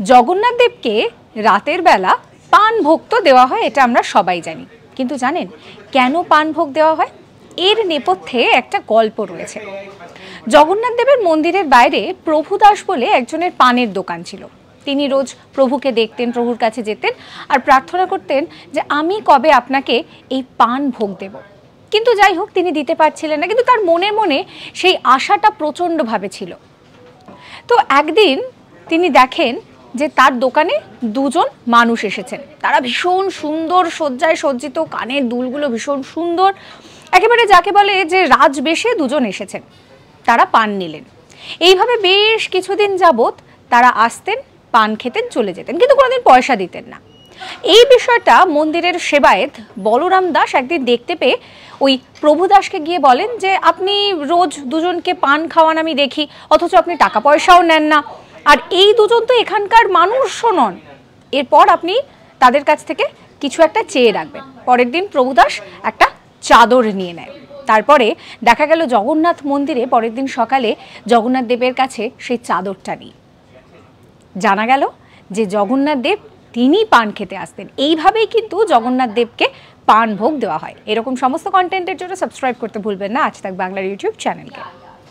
জগন্নাথ দেবকে রাতের বেলা পান ভোগ তো দেওয়া হয়, এটা আমরা সবাই জানি। কিন্তু জানেন কেন পান ভোগ দেওয়া হয়? এর নেপথ্যে একটা গল্প রয়েছে। জগন্নাথ দেবের মন্দিরের বাইরে প্রভুদাস বলে একজনের পানের দোকান ছিল। তিনি রোজ প্রভুকে দেখতেন, প্রভুর কাছে যেতেন আর প্রার্থনা করতেন যে আমি কবে আপনাকে এই পান ভোগ দেব। কিন্তু যাই হোক, তিনি দিতে পারছিলেন না, কিন্তু তার মনে মনে সেই আশাটা প্রচণ্ডভাবে ছিল। তো একদিন তিনি দেখেন যে তার দোকানে দুজন মানুষ এসেছেন। তারা ভীষণ সুন্দর সজ্জায় সজ্জিত, কানের দুলগুলো ভীষণ সুন্দর, একেবারে যাকে বলে যে রাজবেশে দুজন এসেছেন। তারা পান নিলেন। এইভাবে বেশ কিছুদিন যাবত তারা আসতেন, পান খেতেন, চলে যেতেন, কিন্তু কোনোদিন পয়সা দিতেন না। এই বিষয়টা মন্দিরের সেবায়েত বলরাম দাস একদিন দেখতে পেয়ে ওই প্রভুদাসকে গিয়ে বলেন যে আপনি রোজ দুজনকে পান খাওয়ান আমি দেখি, অথচ আপনি টাকা পয়সাও নেন না, আর এই দুজন তো এখানকার মানুষও নন। এরপর আপনি তাদের কাছ থেকে কিছু একটা চেয়ে রাখবেন। পরের দিন প্রভুদাস একটা চাদর নিয়ে নেয়। তারপরে দেখা গেল জগন্নাথ মন্দিরে পরের দিন সকালে জগন্নাথ দেবের কাছে সেই চাদরটা নিয়ে জানা গেল যে জগন্নাথ দেব তিনি পান খেতে আসতেন। এইভাবেই কিন্তু জগন্নাথ দেবকে পান ভোগ দেওয়া হয়। এরকম সমস্ত কন্টেন্টের জন্য সাবস্ক্রাইব করতে ভুলবেন না আজ তাক বাংলার ইউটিউব চ্যানেলকে।